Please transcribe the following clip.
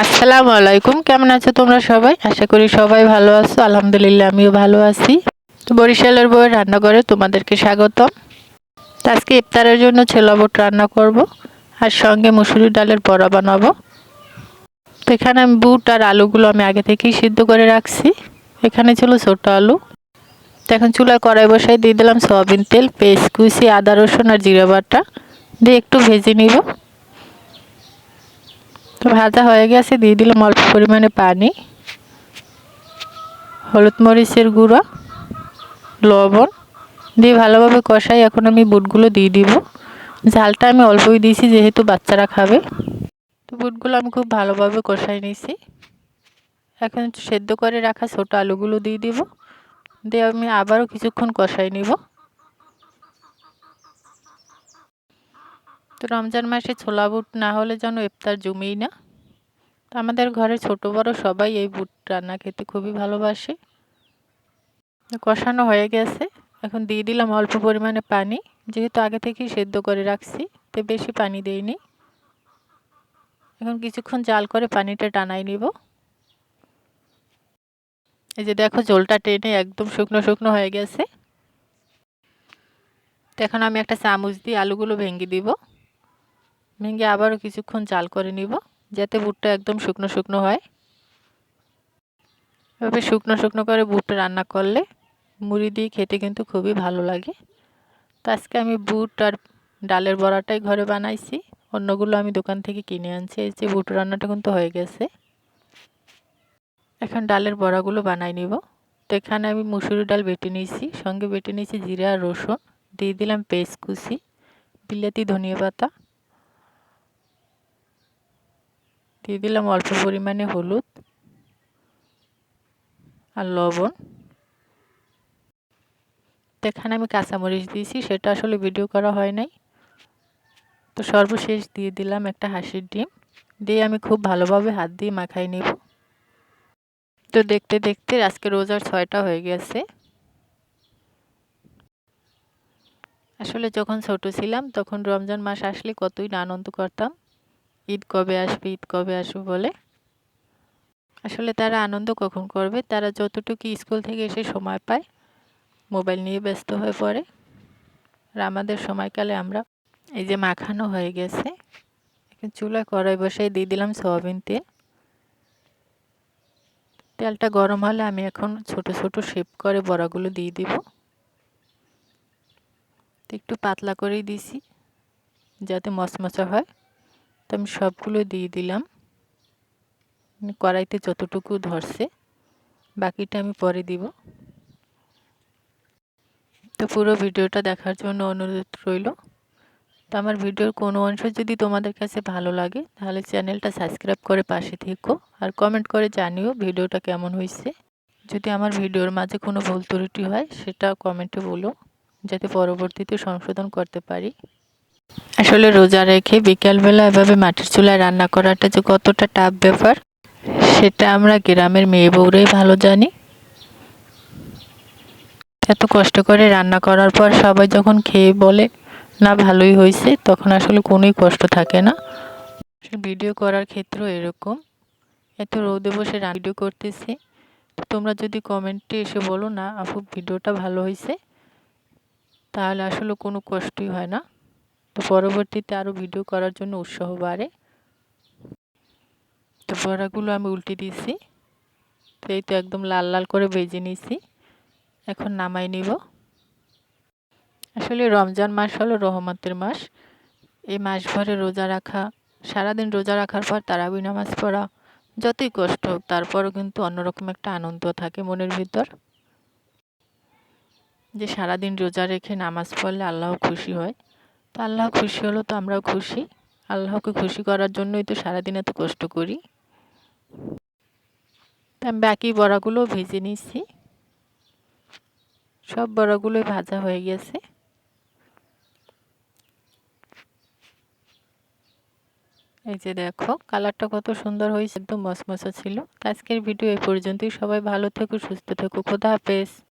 আসসালামু আলাইকুম, কেমন আছো তোমরা সবাই? আশা করি সবাই ভালো আছো। আলহামদুলিল্লাহ আমিও ভালো আছি। তো বরিশালের বউয়ের রান্নাঘরে তোমাদেরকে স্বাগতম। তো আজকে ইফতারের জন্য ছোলা বুট রান্না করব, আর সঙ্গে মুসুরি ডালের বড়া বানাবো। তো এখানে আমি বুট আর আলুগুলো আমি আগে থেকেই সিদ্ধ করে রাখছি। এখানে ছিল ছোট আলু। তো এখন চুলায় কড়াই বসাই দিয়ে দিলাম সয়াবিন তেল, পেঁয়াজ কুচি, আদা রসুন আর জিরা বাটা দিয়ে একটু ভেজে নিব। তো ভাজা হয়ে গেছে, দিয়ে দিলাম অল্প পরিমাণে পানি, হলুদ মরিচের গুঁড়া, লবণ দিয়ে ভালোভাবে কষাই। এখন আমি বুটগুলো দিয়ে দিব। ঝালটা আমি অল্পই দিয়েছি যেহেতু বাচ্চারা খাবে। তো বুটগুলো আমি খুব ভালোভাবে কষাই নিয়েছি। এখন সেদ্ধ করে রাখা ছোটো আলুগুলো দিয়ে দিব, দিয়ে আমি আবারও কিছুক্ষণ কষাই নিব। তো রমজান মাসে ছোলা বুট না হলে যেন ইফতার জমেই না। তো আমাদের ঘরে ছোট বড় সবাই এই বুট রান্না খেতে খুবই ভালোবাসে। কষানো হয়ে গেছে, এখন দিয়ে দিলাম অল্প পরিমাণে পানি, যেহেতু আগে থেকেই সেদ্ধ করে রাখছি তো বেশি পানি দেইনি। এখন কিছুক্ষণ জাল করে পানিটা টানাই নিব। এই যে দেখো ঝোলটা টেনে একদম শুকনো শুকনো হয়ে গেছে। তো এখন আমি একটা চামচ দিয়ে আলুগুলো ভেঙে দিব, ভেঙে আবারও কিছুক্ষণ জাল করে নিব যাতে বুটটা একদম শুকনো শুকনো হয়। এভাবে শুকনো শুকনো করে বুটটা রান্না করলে মুড়ি দিয়ে খেতে কিন্তু খুবই ভালো লাগে। তো আজকে আমি বুট আর ডালের বড়াটাই ঘরে বানাইছি, অন্যগুলো আমি দোকান থেকে কিনে আনছি। এই যে বুট রান্নাটা কিন্তু হয়ে গেছে। এখন ডালের বড়াগুলো বানাই নিব। তো এখানে আমি মুসুরি ডাল বেটে নিয়েছি, সঙ্গে বেটে নিয়েছি জিরা আর রসুন, দিয়ে দিলাম পেঁয়াজ কুচি, বিলাতি ধনিয়া পাতা, দিয়ে দিলাম অল্প পরিমাণে হলুদ আর লবণ। তো এখানে আমি কাঁচামরিচ দিয়েছি, সেটা আসলে ভিডিও করা হয় নাই। তো সর্বশেষ দিয়ে দিলাম একটা হাঁসের ডিম, দিয়ে আমি খুব ভালোভাবে হাত দিয়ে মাখাই নেব। তো দেখতে দেখতে আজকে রোজার 6টা হয়ে গেছে। আসলে যখন ছোট ছিলাম তখন রমজান মাস আসলে কতই না আনন্দ করতাম, ঈদ কবে আসবে ঈদ কবে আসবে বলে। আসলে তারা আনন্দ কখন করবে, তারা যতটুকু স্কুল থেকে এসে সময় পায় মোবাইল নিয়ে ব্যস্ত হয়ে পড়ে। আর আমাদের সময়কালে আমরা এই যে মাখানো হয়ে গেছে, এখন চুলায় কড়াই বসাই দিয়ে দিলাম সয়াবিন তেল। তেলটা গরম হলে আমি এখন ছোট ছোট শেপ করে বড়াগুলো দিয়ে দিব। একটু পাতলা করেই দিছি যাতে মচমচা হয়। তো আমি সবগুলো দিয়ে দিলাম, কড়াইতে যতটুকু ধরছে বাকিটা আমি পরে দিব। তো পুরো ভিডিওটা দেখার জন্য অনুরোধ রইল। তো আমার ভিডিওর কোনো অংশ যদি তোমাদের কাছে ভালো লাগে তাহলে চ্যানেলটা সাবস্ক্রাইব করে পাশে থেকো, আর কমেন্ট করে জানিও ভিডিওটা কেমন হয়েছে। যদি আমার ভিডিওর মাঝে কোনো ভুল ত্রুটি হয় সেটা কমেন্টে বলো, যাতে পরবর্তীতে সংশোধন করতে পারি। আসলে রোজা রেখে বিকালবেলা এভাবে মাটির চুলায় রান্না করাটা যে কতটা টাফ ব্যাপার সেটা আমরা গ্রামের মেয়ে বউরাই ভালো জানি। এত কষ্ট করে রান্না করার পর সবাই যখন খেয়ে বলে না ভালোই হয়েছে, তখন আসলে কোনোই কষ্ট থাকে না। ভিডিও করার ক্ষেত্রেও এরকম, এত রোদে বসে ভিডিও করতেছি, তোমরা যদি কমেন্টে এসে বলো না আপু ভিডিওটা ভালো হয়েছে, তাহলে আসলে কোনো কষ্টই হয় না। তো পরবর্তীতে আরও ভিডিও করার জন্য উৎসাহ বাড়ে। তো বড়াগুলো আমি উল্টে দিয়েছি, তো এই তো একদম লাল লাল করে ভেজে নিয়েছি। এখন নামাই নিব। আসলে রমজান মাস হলো রহমতের মাস। এই মাস ভরে রোজা রাখা, সারাদিন রোজা রাখার পর তারাবি নামাজ পড়া যতই কষ্ট হোক তারপরও কিন্তু অন্যরকম একটা আনন্দ থাকে মনের ভিতর, যে সারাদিন রোজা রেখে নামাজ পড়লে আল্লাহ খুশি হয়। তো আল্লাহ খুশি হলো তো আমরাও খুশি। আল্লাহকে খুশি করার জন্যই তো সারাদিন এত কষ্ট করি। আমি বাকি বড়াগুলো ভেজে নিচ্ছি, সব বড়াগুলোই ভাজা হয়ে গেছে। এই যে দেখো কালারটা কত সুন্দর হয়েছে, একদম মচমচা ছিল। আজকের ভিডিও এই পর্যন্তই। সবাই ভালো থেকো, সুস্থ থেকো, খোদা হাফেজ।